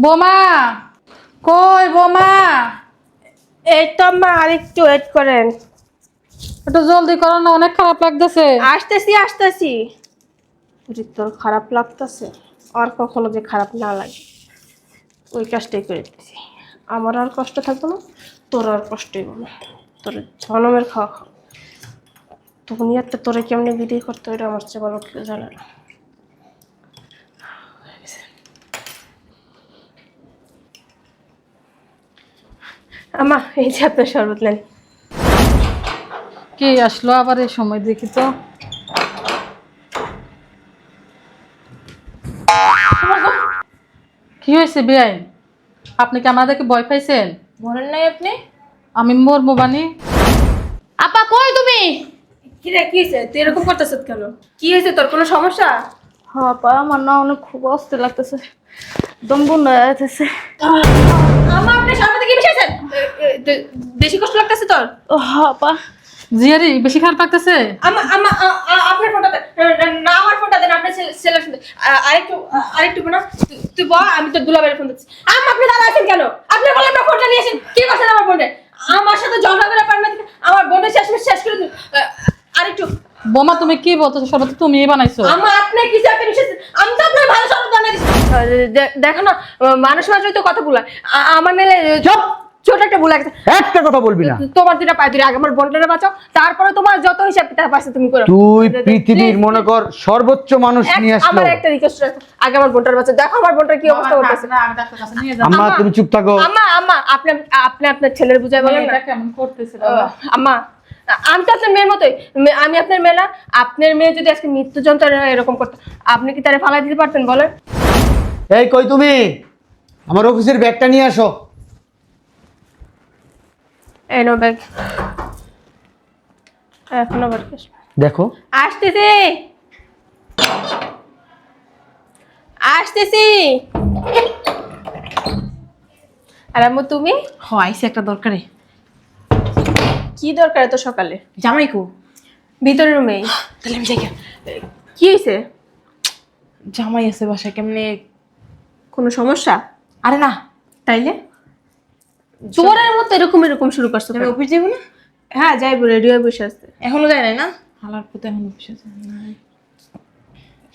বোমা, কই বোমা? এই তো আম্মা, আরেকটু ওয়েট করেন। একটু জলদি করো না, অনেক খারাপ লাগতেছে। আসতেছি। তোর খারাপ লাগতেছে, আর কখনো যে খারাপ না লাগে ওই কাজটাই করে দিচ্ছি। আমার আর কষ্ট থাকবো না, তোর আর কষ্টই হবে না। তোর জনমের খাওয়া খাও। দুনিয়াতে তোরে কেমনি বিদায় করতে হয় আমার চেয়ে ভালো কেউ জানে না। আম্মা, এই যে আপনার শরবত নেন। কি আসলো আবার এই সময়, দেখি তো। কি হয়েছে বেআইন? আপনি কি আমাদেরকে ভয় পাইছেন? বলেন নাই আপনি? আমি মরবো বানি? আপা কই তুমি? কি রে, কি হয়েছে? তুই এরকম করতেছ কেন? কি হয়েছে, তোর কোনো সমস্যা? হ্যাঁ পা, আমার না অনেক খুব অস্থির লাগতেছে, দম বন্ধ হয়ে যাচ্ছে। আমা, আপনি শরবতে কি মিশাইছেন? বেশি কষ্ট লাগতেছে তোর? হ্যাঁ পা। জিয়ারি বেশি খারাপ লাগতেছে? আমা আমা আপনার ফোনটা দেন না, আমার ফোনটা দেন, আপনার ছেলের ফোন। আরেকটু না, তুই বল, আমি তোর দুলাভাইয়ের ফোন দিচ্ছি। আমা, আপনি দাঁড়া আছেন কেন? আপনি বলেন না ফোনটা নিয়ে আসেন। কি করছেন আমার বোনে? আমার সাথে ঝগড়া করে পারেন না, আমার বোনের শেষ করে দিন। আরেকটু। বোমা, তুমি কি বলতেছো? সব তো তুমিই বানাইছো। আমা, আপনি কিছু একটা মিশাইছেন। আমি তো আপনার ভালো শরবত বানিয়ে দিচ্ছি। দেখো না, মানুষ মানুষই তো কথা বলায়। আমার মেলে ছোট একটা ভুল আছে। একটা কথা বলবি না। তোমার দুটা পায়ে ধরে আগে আমার বোনটারে বাঁচাও, তারপরে তোমার যত হিসাব কিতাব আছে তুমি করো। তুই পৃথিবীর মনে কর সর্বোচ্চ মানুষ নিয়ে আসলো। আমার একটা রিকোয়েস্ট আছে, আগে আমার বোনটার বাঁচাও। দেখো আমার বোনটার কি অবস্থা করতেছে। না, আমি ডাক্তার কাছে নিয়ে যাব। আম্মা তুমি চুপ থাকো। আম্মা, আপনি আপনার ছেলের বুঝাই বলেন না। এটা কেমন করতেছে বাবা? আম্মা, আমি তো আপনার মেয়ের মতোই। আমি আপনার মেয়ে না? আপনার মেয়ে যদি আজকে মৃত্যু যন্ত্রণা এরকম করতো, আপনি কি তারে ফালাই দিতে পারতেন বলেন? এই কই তুমি? আমার অফিসের ব্যাগটা নিয়ে আসো। এই নো ব্যাগ। এখন আবার কি? দেখো আসতেছি। আর আম্মু তুমি? আইসি একটা দরকারে। কি দরকার এত সকালে? জামাই কো? ভিতরের রুমে। তাহলে আমি যাই। কি হয়েছে? জামাই আছে বাসায়, কেমনে? কোনো সমস্যা? আরে না। তাইলে চোরের মতো এরকম শুরু করছো আমি কেন? অফিস যাবো না? হ্যাঁ, যাইবো, রেডি হয়ে বসে আসতে। এখনো যায় নাই না? হালার পুতে এখনো অফিসে যায় নাই।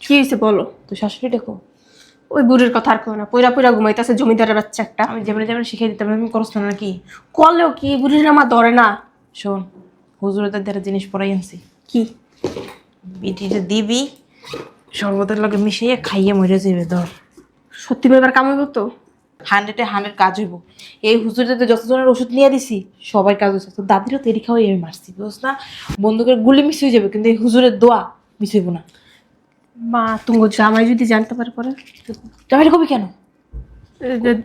কি হয়েছে বলো? তো শাশুড়ি দেখো। ওই বুড়ির কথা আর কেউ না, পয়রা পয়রা ঘুমাইতেছে, জমিদারের বাচ্চা একটা। আমি যেমন যেমন শিখিয়ে দিতাম, আমি করস না নাকি? করলেও কি, বুড়ির আমার ধরে না। শোন, হুজুরদের দ্বারা জিনিস পড়াই আনছি। কি? বিটিটা দিবি, শরবতের লগে মিশিয়ে খাইয়ে মরে যাবে। ধর, সত্যি এবার কামাই করতো? 100 কাজ হইব। এই হুজুরদের যতজনের ওষুধ নিয়ে দিছি সবাই কাজ হচ্ছে। তো দাদিরও তেরি খাওয়াই আমি মারছি, বুঝছ না? বন্দুকের গুলি মিস হয়ে যাবে, কিন্তু এই হুজুরের দোয়া মিস হইব না। মা, তুমি জামাই যদি জানতে পারে পরে? জামাইটা কবি কেন?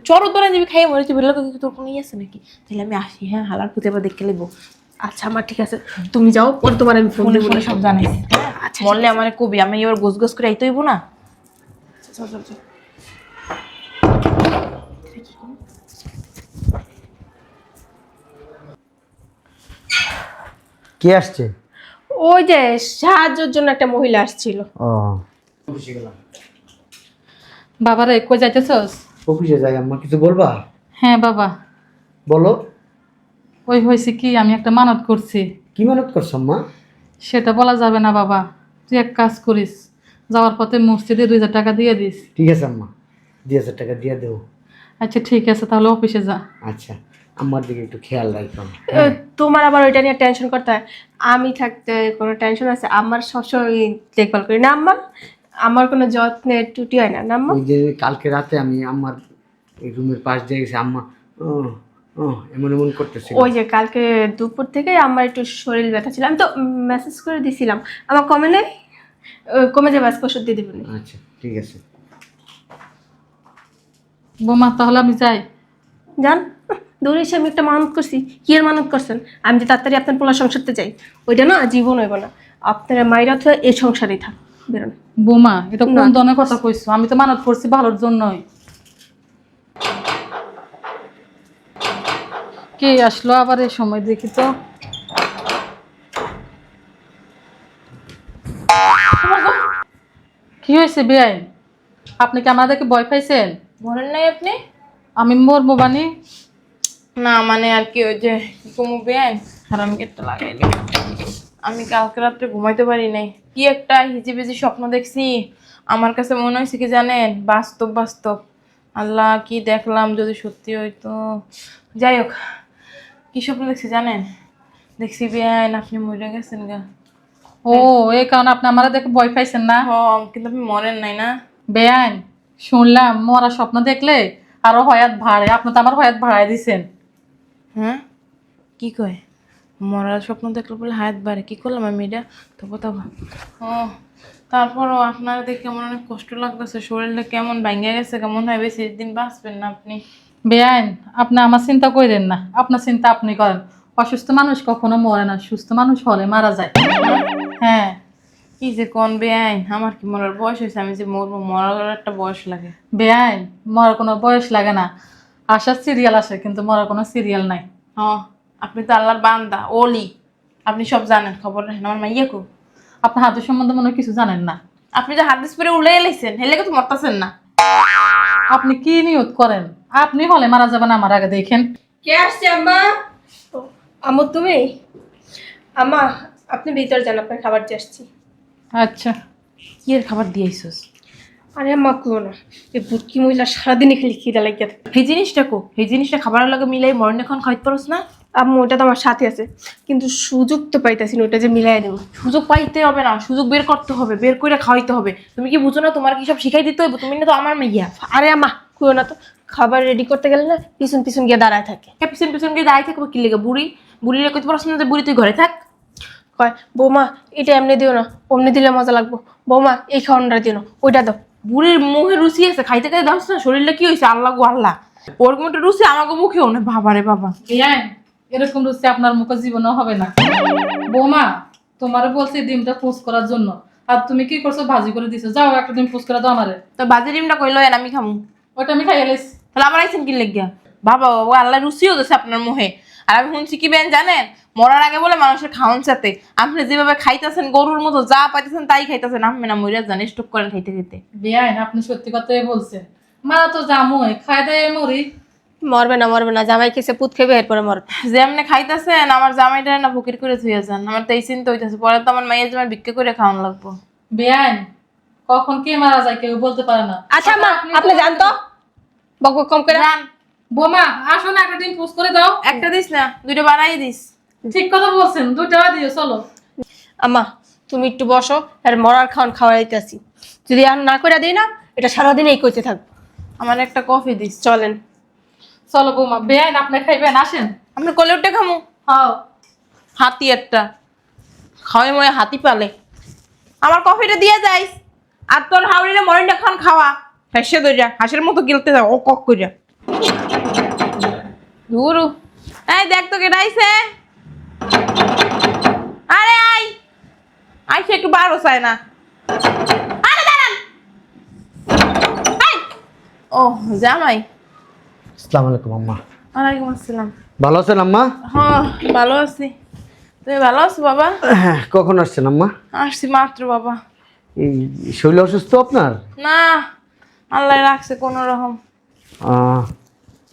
চর ধরে যাবি, খাইয়ে মরে যাবে, তোর কোনো ইয়ে আছে নাকি? তাহলে আমি আসি, হ্যাঁ? হালার পুঁতে আবার দেখে নেবো। আচ্ছা মা, ঠিক আছে, তুমি যাও, পরে তোমার আমি ফোন ফোনে দেবো। ফোনে সব জানাইছি। আচ্ছা, মরলে আমার কবি, আমি এবার গোছ গোছ করে আইতে হইব না? চল। কে আসছে? ওই যে সাহায্যের জন্য একটা মহিলা আসছিল। ও অফিসে গেলাম। বাবারে, কই যাইতেছস? অফিসে যাই। আম্মা কিছু বলবা? হ্যাঁ বাবা, বলো। ওই হয়েছে কি, আমি একটা মানত করছি। কি মানত করছো আম্মা? সেটা বলা যাবে না বাবা। তুই এক কাজ করিস, যাওয়ার পথে মসজিদে 2000 টাকা দিয়ে দিস। ঠিক আছে আম্মা, 2000 টাকা দিয়ে দেবো। আচ্ছা ঠিক আছে, তাহলে অফিসে যা। আচ্ছা, আম্মার দিকে একটু খেয়াল রাখো। তোমার আবার ওইটা নিয়ে টেনশন করতে হয়? আমি থাকতে কোনো টেনশন আছে? আমার সবসময় দেখভাল করি না আম্মা, আমার কোনো যত্নের ত্রুটি হয় না না আম্মা? ওই যে কালকে রাতে আমি আম্মার এই রুমের পাশ দিয়ে গেছি, আম্মা এমন এমন করতেছিল। ওই যে কালকে দুপুর থেকে আমার একটু শরীর ব্যথা ছিল, আমি তো মেসেজ করে দিছিলাম, আমার কমে নেই। কমে যাবে, আজকে ওষুধ দিয়ে দিবেন। আচ্ছা ঠিক আছে। বোমা, তাহলে আমি যাই। জান, দূরে এসে আমি একটা মানত করছি। কি এর মানত করছেন? আমি যে তাড়াতাড়ি আপনার পোলা সংসারতে চাই, ওইটা না জীবন হইব না। আপনারা মাইরা তো এই সংসারেই থাক, বেরোন। বোমা, এটা কোন না। ধরনের কথা কইছো? আমি তো মানত করছি ভালোর জন্যই। কে আসলো আবার এই সময়, দেখি তো। কি হয়েছে বেআইন? আপনি কি আমাদেরকে ভয় পাইছেন? মরেন নাই আপনি? আমি মরবো বানি? না মানে আর কি ওই যে কুমু বেআইন হারাম গেটটা লাগাইলো। আমি কালকে রাত্রে ঘুমাইতে পারি নাই, কি একটা হিজিবিজি স্বপ্ন দেখছি। আমার কাছে মনে হয়েছে কি জানেন, বাস্তব বাস্তব। আল্লাহ কি দেখলাম, যদি সত্যি হইতো। যাই হোক, কি স্বপ্ন দেখছি জানেন? দেখছি বেআইন আপনি মরে গেছেন গা। ও, এই কারণে আপনি আমার দেখে ভয় পাইছেন না? হ, কিন্তু আপনি মরেন নাই না। বেআইন, শুনলাম মরা স্বপ্ন দেখলে আরো হয়াত ভাড়ে, আপনি তো আমার হয়াত ভাড়ায় দিছেন। হ্যাঁ, কি কয়? মরার স্বপ্ন দেখলে বলে হায়াত বাড়ে? কি করলাম আমি এটা? তবু তবু ও, তারপরও আপনার দেখে কেমন অনেক কষ্ট লাগতেছে, শরীরটা কেমন ভাঙ্গে গেছে, কেমন হয় বেশি দিন বাঁচবেন না আপনি। বেআইন, আপনি আমার চিন্তা করেন না, আপনার চিন্তা আপনি করেন। অসুস্থ মানুষ কখনো মরে না, সুস্থ মানুষ হলে মারা যায়। হ্যাঁ। কি যে কোন বেআইন, আমার কি মরার বয়স হয়েছে? আমি যে মরবো, মরার একটা বয়স লাগে। বেআইন, মরার কোনো বয়স লাগে না। আসার সিরিয়াল আসে, কিন্তু মরার কোনো সিরিয়াল নাই। হ, আপনি তো আল্লাহর বান্দা, ওলি, আপনি সব জানেন, খবর রাখেন। আমার মাইয়া কো? আপনার হাতের সম্বন্ধে মনে হয় কিছু জানেন না। আপনি যে হাদিস পরে উড়ে এলাইছেন, হেলে তো মরতাছেন না। আপনি কি নিয়ত করেন? আপনি হলে মারা যাবেন আমার আগে, দেখেন। কে আসছে আম্মা? ও, আম্মু তুমি? আম্মা, আপনি ভিতর যান, আপনার খাবার দিয়ে আসছি। আচ্ছা। কি এর খাবার দিয়েছিস? আরে আম্মা কেউ না, এই বুটকি মহিলা সারাদিনই খালি খিদা লাগিয়ে থাকে। এই জিনিসটা কো, এই জিনিসটা খাবারের লগে মিলাই মরণ এখন খাইতে পারোস না? আম্মু ওটা তো আমার সাথে আছে, কিন্তু সুযোগ তো পাইতেছি না ওটা যে মিলাই দেবো। সুযোগ পাইতে হবে না, সুযোগ বের করতে হবে, বের করে খাওয়াইতে হবে। তুমি কি বুঝো না? তোমার কি সব শিখাই দিতে হবে? তুমি না তো আমার মাইয়া। আরে আম্মা কেউ না তো, খাবার রেডি করতে গেলে না পিছন পিছন গিয়ে দাঁড়ায় থাকে। পিছন পিছন গিয়ে দাঁড়িয়ে থাকবো কি লেগে? বুড়ি বুড়িরা কইতে পারছ না যে বুড়ি তুই ঘরে থাক? কয় বৌমা এটা এমনি দিও না, অমনি দিলে মজা লাগবো। বৌমা এই খাওয়ানটা দিও না, ওইটা দাও। বুড়ির মুখে রুচি আছে, খাইতে খাইতে দাস না, শরীরটা কি হয়েছে? আল্লাহ গো আল্লাহ, ওরকম একটা রুচি আমাকে মুখেও না। বাবা রে বাবা, বেআইন, এরকম রুচি আপনার মুখে জীবনেও হবে না। বৌমা, তোমারে বলছি ডিমটা পোস্ট করার জন্য, আর তুমি কি করছো? ভাজি করে দিছো। যাও একটা ডিম পোস্ট করে দাও আমারে। তো বাজে ডিমটা কইলো এন আমি খামু? ওইটা আমি খাইয়ে লাইছি। তাহলে আবার আইছেন কি লেগিয়া? বাবা ও আল্লাহ রুচিও দিয়েছে আপনার মুখে। আর আমি শুনছি কি বেন জানেন, মরার আগে বলে মানুষের খাওয়ান সাথে আপনি যেভাবে খাইতেছেন গরুর মতো, যা পাইতেছেন তাই খাইতেছেন। আপনি না মরিয়া যান, স্টক করেন খাইতে খাইতে। বেআইন, আপনি সত্যি কথাই বলছেন। মারা তো জামুই, খাই দেয় মরি। মরবে না মরবে না, জামাই খেয়েছে পুত খেবে এরপরে মরবে। যে এমনি খাইতেছেন, আমার জামাইটা না ফকির করে থুয়ে যান। আমার তো এই চিন্তা হইতেছে, পরে তো আমার মাইয়ের জামাই ভিক্ষা করে খাওয়ান লাগবো। বেআইন, কখন কে মারা যায় কেউ বলতে পারে না। আচ্ছা মা, আপনি জানতো বক বক কম করে। জান, বৌমা আসো না, একটা ডিম পোস্ট করে দাও। একটা দিস না, দুইটা বাড়াই দিস। ঠিক কথা বলছেন, দুইটা দিও। চলো। আম্মা তুমি একটু বসো, আর মরার খাওয়ান খাওয়াইতেছি। যদি আর না করে দিই না, এটা সারাদিন এই করতে থাকবো। আমার একটা কফি দিস। চলেন। চলো বৌমা। বেআইন, আপনি খাইবেন? আসেন। আপনি কোলে উঠে খামু? হ্যাঁ। হাতি একটা খাওয়াই ময় হাতি পালে। আমার কফিটা দিয়ে যাইস, আর তোর হাওড়িরে মরিনটা খান খাওয়া। ফেসে দইরা হাঁসের মতো গিলতে যাও ও কক কইরা। গুরু, এই দেখ তো কেডা আইছে। আরে আই আইছে, একটু বারো চায় না। আরে দাঁড়ান। এই! ও জামাই। আসসালামু আলাইকুম আম্মা। ওয়ালাইকুম আসসালাম। ভালো আছেন আম্মা? হ্যাঁ ভালো আছি, তুমি ভালো আছো বাবা? হ্যাঁ, কখন আসছেন আম্মা? আসছি মাত্র বাবা। এই শরীর অসুস্থ আপনার? না, আল্লাহ রাখছে কোনো রকম।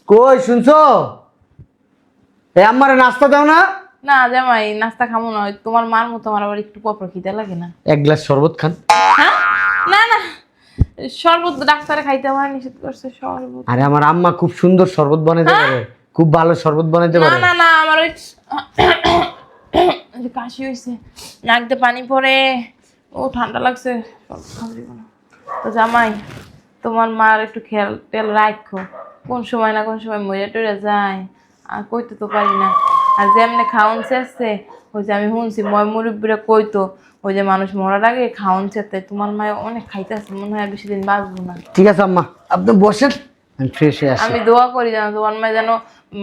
কই শুনছো? এই আম্মারে নাস্তা দাও না। না জামাই, নাস্তা খামো না। ওই তোমার মার মতো আমার আবার একটু পর খিদে লাগে না। এক গ্লাস শরবত খান। হ্যাঁ, না না, শরবত ডাক্তারে খাইতে আমার নিষেধ করছে। শরবত আরে আমার আম্মা খুব সুন্দর শরবত বানাইতে পারে, খুব ভালো শরবত বানাইতে না পারে। না না, আমার ওই যে কাশি হয়েছে, নাক দিয়ে পানি পড়ে, ও ঠান্ডা লাগছে, শরবত খাওয়া দিব না। তো জামাই, তোমার মার একটু খেয়াল টেল রাখো, কোন সময় না কোন সময় মরে টরে যায়, আর কইতে তো পারি না। আর যেমনি খাওয়ান শেষছে, ওই যে আমি শুনছি ময় মুরব্বীরা কইতো, ওই যে মানুষ মরার আগে খাওয়ান শেষে, তোমার মায় অনেক খাইতেছে, মনে হয় বেশি দিন বাঁচবো না। ঠিক আছে আম্মা, আপনি বসেন, আমি ফ্রেশ হয়ে আসি। আমি দোয়া করি যেন তোমার মায় যেন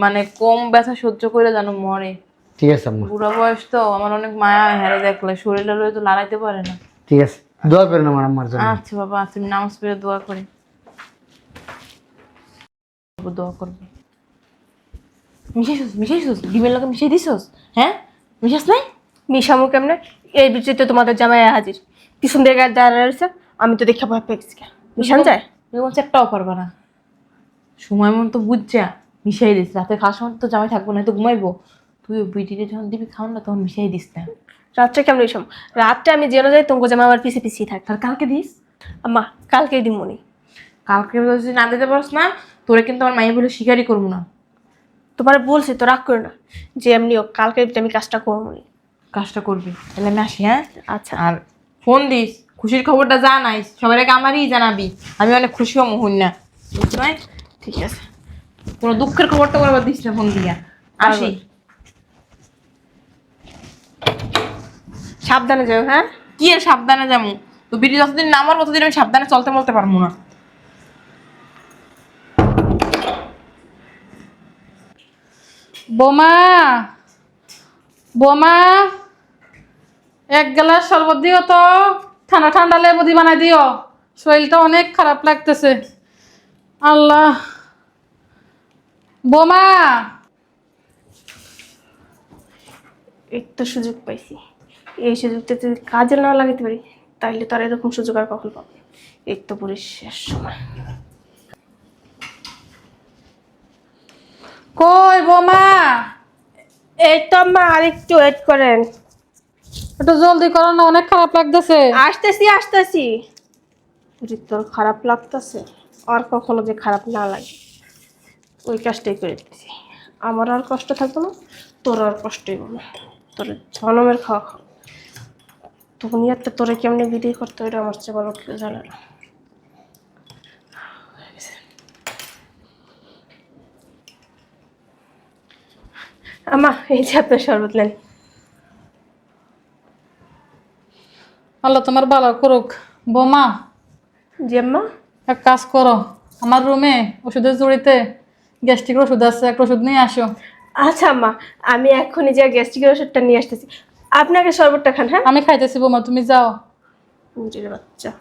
মানে কম ব্যথা সহ্য করে যেন মরে। ঠিক আছে আম্মা। বুড়া বয়স তো, আমার অনেক মায়া হেরে দেখলে, শরীরটা তো লড়াইতে পারে না। ঠিক আছে, দোয়া করেন আমার আম্মার জন্য। আচ্ছা বাবা, তুমি নামাজ পড়ে দোয়া করি। দোয়া করবো। মিশাইছস ডিমের লগে মিশাই দিছস? হ্যাঁ, মিশাস নাই? মিশামু কেমনে? এই বিচিত্র তোমাদের জামাই হাজির, পিছন দিয়ে দাঁড়িয়ে রয়েছে, আমি তো দেখে ভয় পেয়েছি। মিশান যায়? এরকম একটাও পারবা না। সময় মতো বুঝছা মিশাই দিস, রাতে খাওয়ার সময় তো জামাই থাকবো না, তো ঘুমাইবো। তুই বিটিরে যখন দিবি খাওয়ান না তখন মিশাই দিস না। রাত্রে কেমন এইসব? রাত্রে আমি জেনে যাই তোমাকে জামা আমার পিছিয়ে পিছিয়ে থাক। তার কালকে দিস। আম্মা কালকেই দিমনি। কালকে যদি না দিতে পারস না, তোরে কিন্তু আমার মাইয়া বলে স্বীকারই করবো না। তোমার বলছি তো, রাগ করে না, যে এমনি হোক কালকে আমি কাজটা করবো নি। কাজটা করবি, তাহলে আমি আসি। হ্যাঁ আচ্ছা। আর ফোন দিস, খুশির খবরটা জানাইস, সবার আগে আমারই জানাবি। আমি অনেক খুশি হবো হই না, বুঝলাই? ঠিক আছে। কোনো দুঃখের খবরটা আবার দিস না ফোন দিয়া। আসি। সাবধানে যাও, হ্যাঁ? কি আর সাবধানে যাবো? তো বিটি যতদিন না আমার ততদিন আমি সাবধানে চলতে বলতে পারবো না। বোমা, বোমা, এক গ্লাস শরবত দিও তো, ঠান্ডা ঠান্ডা লেবু দি বানাই দিও, শরীরটা অনেক খারাপ লাগতেছে। আল্লাহ, বোমা। এই তো সুযোগ পাইছি, এই সুযোগটা যদি কাজে না লাগাতে পারি তাহলে তো আর এরকম সুযোগ আর কখন পাবো। এই তো পুরো শেষ সময়। কই বোমা? এই তো আম্মা, আর একটু ওয়েট করেন। একটু জলদি করো না, অনেক খারাপ লাগতেছে। আসতেছি আসতেছি। পুরি তোর খারাপ লাগতেছে, আর কখনো যে খারাপ না লাগে ওই কাজটাই করে দিচ্ছি। আমার আর কষ্ট থাকবো না, তোর আর কষ্টই হবে না। তোর জনমের খাওয়া খাও। দুনিয়াতে তোরে কেমনি বিদায় করতে ওইটা আমার চেয়ে বড় কেউ জানে না। আমা এই যে আপনার শরবত নেন। আল্লাহ তোমার ভালো করুক। বোমা, জি আম্মা। এক কাজ করো, আমার রুমে ওষুধের জড়িতে গ্যাস্ট্রিক ওষুধ আছে, একটা ওষুধ নিয়ে আসো। আচ্ছা আম্মা, আমি এখনই যে গ্যাস্ট্রিকের ওষুধটা নিয়ে আসতেছি। আপনাকে শরবতটা খান, হ্যাঁ? আমি খাইতেছি বোমা, তুমি যাও। বুঝির বাচ্চা,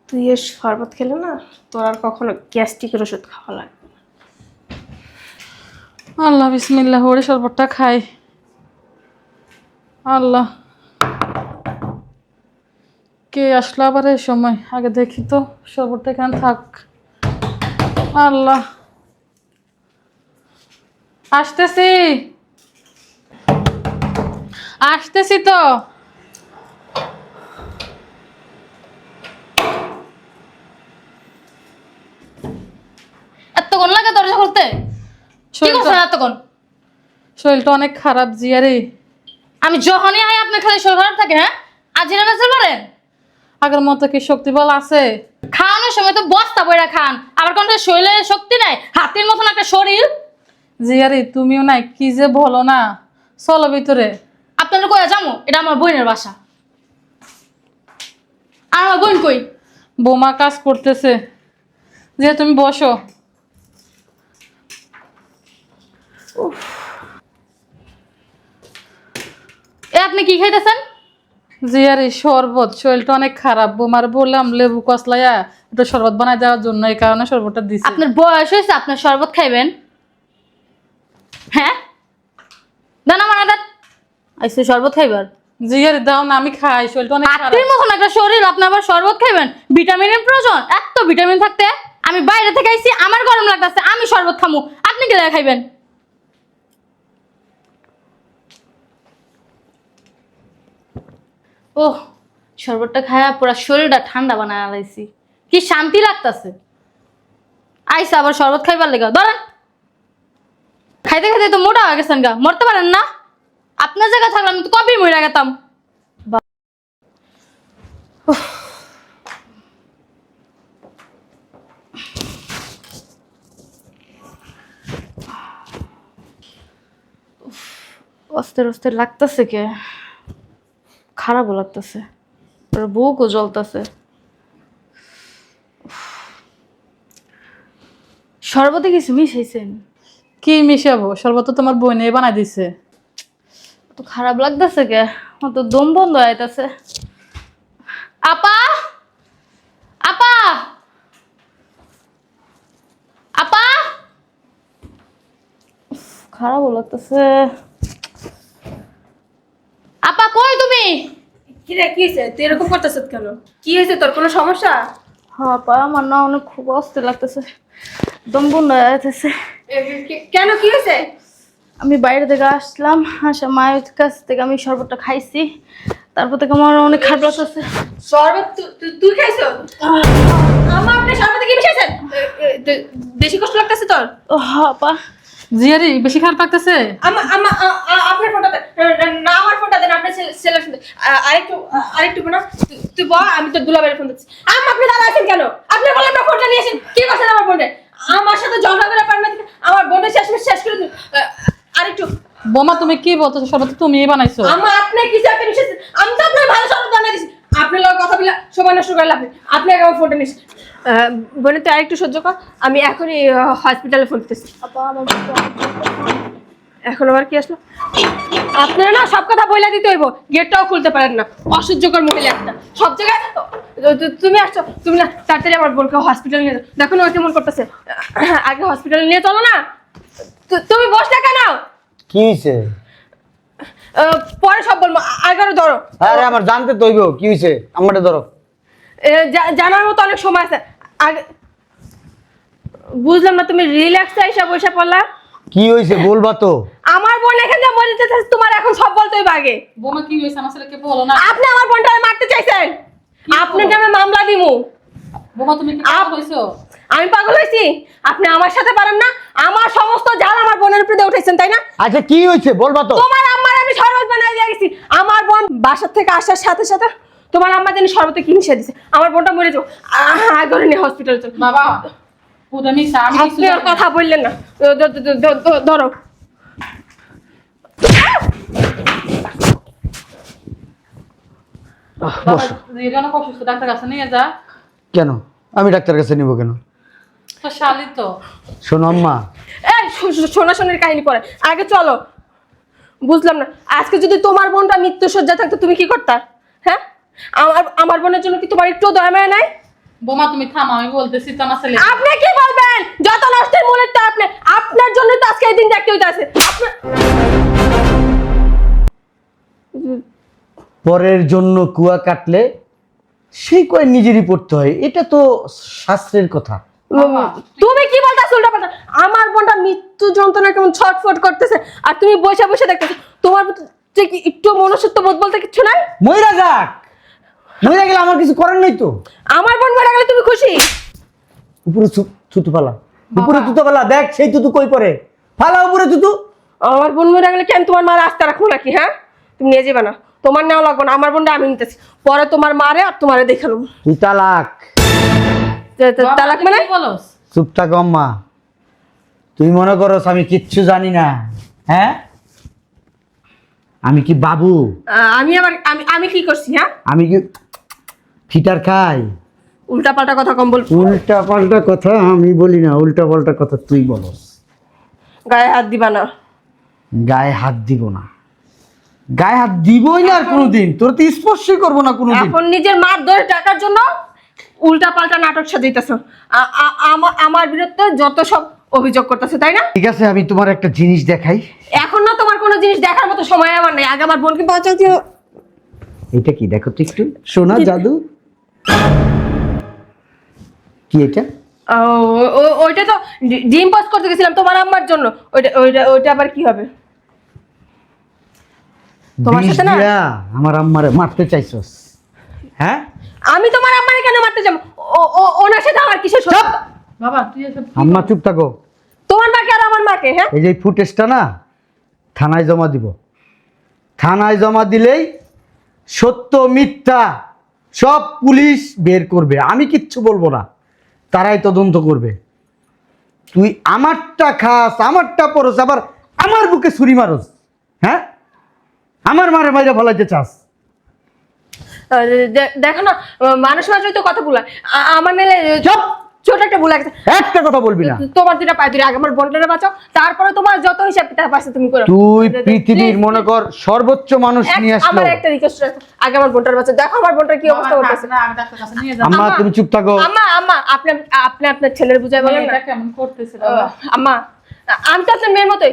তুই এর শরবত খেলে না তোর আর কখনো গ্যাস্ট্রিকের ওষুধ খাওয়া লাগবে না। আল্লাহ বিসমিল্লাহ, ওরে শরবতটা খাই। আল্লাহ, কে আসলো আবার এই সময়? আগে দেখি তো, শরবতটা এখানে থাক। আল্লাহ, আসতেছি আসতেছি তো। এতক্ষণ লাগে দরজা খুলতে? কি করছেন এতক্ষণ? শরীরটা অনেক খারাপ জিয়ারে। আমি যখনই আই আপনার খালি শরীর খারাপ থাকে। হ্যাঁ, আজ জিরা না পারেন? আগের মতো কি শক্তি বল আছে? খাওয়ানোর সময় তো বস্তা বইরা খান, আবার কোনটা শরীরে শক্তি নাই, হাতির মতন একটা শরীর। জিয়ারে তুমিও নাই, কি যে বলো না। চলো ভিতরে। আপনারা কই যাবো? এটা আমার বোনের বাসা। আর আমার বোন কই? বোমা কাজ করতেছে। যে তুমি বসো। এ আপনি কি খাইতেছেন? জিয়ারে শরবত, শরীরটা অনেক খারাপ। বোমার বললাম লেবু কসলাইয়া একটু শরবত বানাই দেওয়ার জন্য, এই কারণে শরবতটা দিছি। আপনার বয়স হয়েছে, আপনার শরবত খাইবেন? হ্যাঁ, দেন আমার দেন। আইসে শরবত খাইবার? জিয়ারে দাও না, আমি খাই, শরীরটা অনেক খারাপ। হাতির মতন একটা শরীর, আপনি আবার শরবত খাইবেন? ভিটামিনের প্রয়োজন, এত ভিটামিন থাকতে। আমি বাইরে থেকে আইছি, আমার গরম লাগতেছে, আমি শরবত খামু, আপনি কি লাগে খাইবেন? ওহ, শরবতটা খায়া পুরা শরীরটা ঠান্ডা বানায় লাইছি, কি শান্তি লাগতাছে। আইসা আবার শরবত খাইবার লেগে ধরেন। খাইতে খাইতে তো মোটা হয়ে গেছেন গা, মরতে পারেন না? আপনার জায়গায় থাকলে আমি তো কবেই মরে গেতাম। অস্থির অস্থির লাগতেছে, কে খারাপও লাগতেছে, বুকও জ্বলতেছে। শরবতে কিছু মিশাইছেন? কি মিশাবো? শরবত তো তোমার বোনে বানাই দিছে। তো খারাপ লাগতেছে, কে তো দম বন্ধ আইতাছে। আপা, আপা, আপা, খারাপও লাগতেছে। আপা কই তুমি? কি রে, কি হয়েছে? তুই এরকম করতেছ কেন? কি হয়েছে তোর? কোনো সমস্যা? হ্যাঁ আপা, আমার না অনেক খুব অস্থির লাগতেছে। দম বন্ধ হয়ে যাচ্ছে। কেন, কি হয়েছে? আমি বাইরে থেকে আসলাম, আসা মায়ের কাছ থেকে আমি শরবতটা খাইছি, তারপর থেকে আমার অনেক খারাপ লাগতেছে। শরবত তুই খাইছো? আমা, আপনি শরবতে কি মিশাইছেন? বেশি কষ্ট লাগতেছে তোর? ও আপা, জিয়ারি বেশি খারাপ লাগতেছে? আপনার ফোনটা দেন। না, আমার ফোনটা দেন, আপনার ছেলে ফোন। আরেকটু না, তুই বল, আমি তো দুলাভাইয়ের ফোন দিচ্ছি। আপনি দাঁড়া আছেন কেন? আপনি বললেন না ফোনটা নিয়ে আসেন, কি করছেন আমার বোনের? আমার সাথে ঝগড়া করে পারেন না, আমার বোনের শেষ করে দিন। আরেকটু। বোমা তুমি কি বলছো? শরবত তুমি বানাইছো? আপনি কিছু একটা মিশাইছেন, আমি তো আপনার ভালো শরবত বানিয়ে দিচ্ছি। আপনার লোক কথা বলে সময় নষ্ট করে লাভ নেই। আপনি আমার ফোনটা নিস। বোনে, তুই আরেকটু সহ্য কর, আমি এখনই হসপিটালে ফোন দিতেছি। এখন আবার কি আসলো? আপনারা না সব কথা বইলা দিতে হইব, গেটটাও খুলতে পারেন না, অসহ্যকর মহিলা একটা। সব জায়গায় তুমি আসছো, তুমি না তাড়াতাড়ি আমার বোনকে হসপিটালে নিয়ে যাও। দেখো না ও কেমন করতেছে, আগে হসপিটালে নিয়ে চলো না। তুমি বসলে কেন? কি হয়েছে? পরে সব বলবো, আগে ধরো। আরে আমার জানতে তো হইব কি হয়েছে, আমারে ধরো। জানার মতো অনেক সময় আছে। আগে বুঝলাম না, তুমি রিল্যাক্সে এসে বসে পড়লা। কি হয়েছে বলবা তো? আমার বোন এখানে মরে যেতেছে, তোমার এখন সব বলতে হইবে আগে। বোমা কি হয়েছে আমার ছেলেকে বলো না। আপনি আমার বোনটাকে মারতে চাইছেন, আপনার নামে মামলা দিমু। বোমা তুমি কি পাগল হইছো? আমি পাগল হয়েছি? আপনি আমার সাথে পারেন না, আমার সমস্ত জাল আমার বোনের উপরে উঠেছেন, তাই না? আচ্ছা কি হয়েছে বলবা তো? তোমার আম্মার আমি শরবত বানাই দিয়ে গেছি, আমার বোন বাসার থেকে আসার সাথে সাথে তোমার আম্মা জানি শরবতে কি মিশিয়ে দিছে, আমার বোনটা মরে যাবো। আগে নিয়ে হসপিটালে চল। বাবা পুরো মিশা আমি কিছু আপনি আর জানি না। কথা বললেন না। ধরো। বাবা জিয়ারি অনেক অসুস্থ, ডাক্তার কাছে নিয়ে যা। কেন আমি ডাক্তার কাছে নিব কেন? তো শালি তো। শোনো আম্মা, এই সোনার কাহিনী পরে, আগে চলো। বুঝলাম না, আজকে যদি তোমার বোনটা মৃত্যু সজ্জা থাকতো তুমি কি করতা? হ্যাঁ, আমার বোনের জন্য কি তোমার একটু দয়া মায়া নাই? বোমা তুমি থামো, আমি বলতেছি তো আমার ছেলে। আপনি কি বলবেন? যত নষ্টের মূলের তো আপনি, আপনার জন্য তো আজকে এই দিন দেখতে হইতাছে। পরের জন্য কুয়া কাটলে সেই কয় নিজেরই পড়তে হয়, এটা তো শাস্ত্রের কথা। তুমি কি বলতাছ উল্টা পাল্টা? আমার বোনটা মৃত্যু যন্ত্রণা কেমন ছটফট করতেছে, আর তুমি বসে বসে দেখতেছো। তোমার যে কি একটু মনুষ্যত্ব বোধ বলতে কিছু নাই? মইরা যাক, মইরা গেলে আমার কিছু করার নাই তো। আমার বোন মারা গেলে তুমি খুশি? উপরে থুতু ফালা, উপরে থুতু ফালা, দেখ সেই থুতু কই পড়ে, ফালা উপরে থুতু। আমার বোন মারা গেলে কেন তোমার মা রাস্তা রাখবো নাকি? হ্যাঁ, তুমি নিয়ে যাবে না, তোমার নেওয়া লাগবে না, আমার বোনটা আমি নিতেছি। পরে তোমার মারে আর তোমারে দেখালো। তুই তালাক। তালাক মানে? বলস চুপ থাক আম্মা, তুই মনে করস আমি কিচ্ছু জানি না? হ্যাঁ, আমি কি বাবু? আমি আবার আমি কি করছি? হ্যাঁ, আমি কি ফিটার খাই? উল্টা পাল্টা কথা কম বল। উল্টা পাল্টা কথা আমি বলি না, উল্টা পাল্টা কথা তুই বলস। গায়ে হাত দিবা না। গায়ে হাত দিব না, গায়ে হাত দিবই না আর কোনোদিন, তোর তো স্পর্শই করবো না কোনোদিন। এখন নিজের মার দোষ টাকার জন্য উল্টা পাল্টা নাটক সাজাইতেছো, আমার বিরুদ্ধে যত সব অভিযোগ করতেছো, তাই না? ঠিক আছে, আমি তোমার একটা জিনিস দেখাই। এখন না তোমার কোনো জিনিস দেখার মতো সময় আমার নেই, আগে আমার বোনকে বাঁচাতে হবে। এটা কি দেখো তো একটু, সোনা জাদু কি এটা? ওইটা তো ডিম পাস করতে গেছিলাম তোমার আম্মার জন্য। ওইটা আবার কি হবে? তোমার সাথে না? বিষ দিয়া আমার আম্মারে মারতে চাইছস? হ্যাঁ, আমি তোমার আম্মারে কেন মারতে যাব? ওনার সাথে আমার কিসের চুপ! শত্রুতা? বাবা তুই এসব কি আম্মা চুপ থাকো। তোমার মাকে আর আমার মাকে? হ্যাঁ, এই যে ফুটেজটা না থানায় জমা দিব, থানায় জমা দিলেই সত্য মিথ্যা সব পুলিশ বের করবে, আমি কিচ্ছু বলবো না, তারাই তদন্ত করবে। তুই আমারটা খাস, আমারটা পরস, আবার আমার বুকে ছুরি মারস। হ্যাঁ, আমার মারে মাইরা ফলাইতে চাস? দেখো না, মানুষ মানুষ তো কথা বলা আমার মেলে ছোট একটা ভুল আছে। একটা কথা বলবি না। তোমার দুটা পায়ে ধরে আগে আমার বোনটারে বাঁচাও, তারপরে তোমার যত হিসাব কিতাব আছে তুমি করো। তুই পৃথিবীর মনে কর সর্বোচ্চ মানুষ নিয়ে আসলো। আমার একটা রিকোয়েস্ট আছে, আগে আমার বোনটার বাঁচাও। দেখো আমার বোনটার কি অবস্থা করতেছে। না আমি ডাক্তার কাছে নিয়ে যাব। আম্মা তুমি চুপ থাকো। আম্মা আপনি আপনার ছেলের বুঝাই বলেন না। এটা কেমন করতেছে বাবা? আম্মা, আমি তো আপনার মেয়ের মতোই,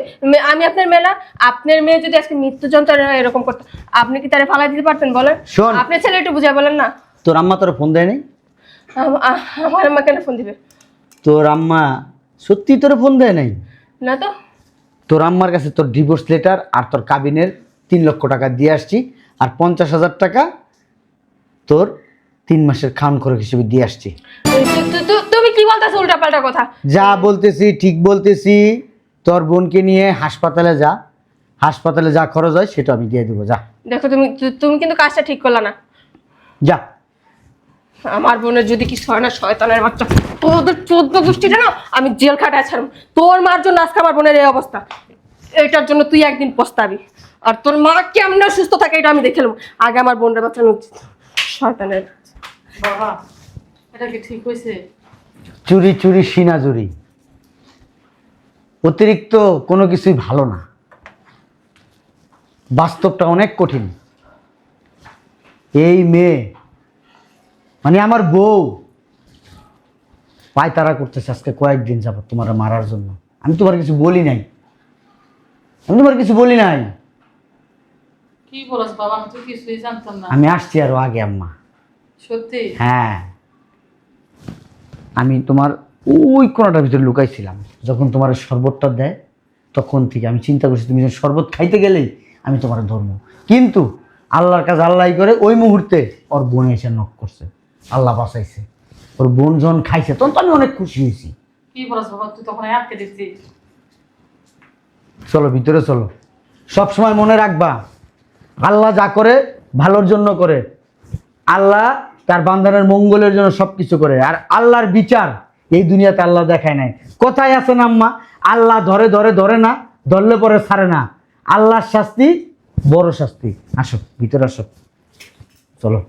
আমি আপনার মেয়ে না। আপনার মেয়ে যদি আজকে মৃত্যু যন্ত্রণা এরকম করতো, আপনি কি তারে ফালাই দিতে পারতেন বলেন? শোন, আপনার ছেলে একটু বুঝাই বলেন না। তোর আম্মা তোর ফোন দেয়নি? আমার আম্মা কেন ফোন দিবে? তোর আম্মা সত্যি তোরে ফোন দেয় নাই? না তো। তোর আম্মার কাছে তোর ডিভোর্স লেটার আর তোর কাবিনের 3 লক্ষ টাকা দিয়ে আসছি, আর 50,000 টাকা তোর 3 মাসের খাওয়ান খরচ হিসেবে দিয়ে আসছি। তুমি কি বলতেছো উল্টা পাল্টা কথা? যা বলতেছি ঠিক বলতেছি। তোর বোনকে নিয়ে হাসপাতালে যা, হাসপাতালে যা খরচ হয় সেটা আমি দিয়ে দেবো। যা। দেখো তুমি কিন্তু কাজটা ঠিক করলা না। যা। আমার বোনের যদি কিছু হয় না, শয়তানের বাচ্চা, তোদের 14 গোষ্ঠীটা না আমি জেল খাটায় ছাড়ব। তোর মার জন্য আজকে আমার বোনের এই অবস্থা। এটার জন্য তুই একদিন পস্তাবি। আর তোর মা কেমন সুস্থ থাকে এটা আমি দেখে নেবো। আগে আমার বোনের বাচ্চানো উচিত। শয়তানের বাবা, এটা কি ঠিক হয়েছে? চুরি চুরি সিনা চুরি, অতিরিক্ত কোনো কিছুই ভালো না। বাস্তবটা অনেক কঠিন। এই মেয়ে মানে আমার বউ পায়তারা করতেছে আজকে কয়েকদিন যাবত তোমার মারার জন্য। আমি তোমার কিছু বলি নাই, কি বলছ বাবা, আমি তো কিছুই জানতাম না। আমি আসছি আরো আগে আম্মা। সত্যি? হ্যাঁ, আমি তোমার ওই কোনাটার ভিতরে লুকাইছিলাম। যখন তোমার শরবতটা দেয় তখন থেকে আমি চিন্তা করছি তুমি যখন শরবত খাইতে গেলেই আমি তোমার ধর্ম। কিন্তু আল্লাহর কাছে আল্লাহই করে ওই মুহূর্তে ওর বোন এসে নক করছে, আল্লাহ বাঁচাইছে। ওর বোন যখন খাইছে তখন তো আমি অনেক খুশি হয়েছি। কি বলছ বাবা, তুই তখন আটকে দিচ্ছিস? চলো ভিতরে চলো। সব সময় মনে রাখবা, আল্লাহ যা করে ভালোর জন্য করে। আল্লাহ তার বান্দারের মঙ্গলের জন্য সব কিছু করে। আর আল্লাহর বিচার এই দুনিয়াতে আল্লাহ দেখায় নাই। কোথায় আছে না আম্মা, আল্লাহ ধরে ধরে ধরে না, ধরলে পরে ছাড়ে না। আল্লাহর শাস্তি বড় শাস্তি। আসো ভিতরে আসো, চলো।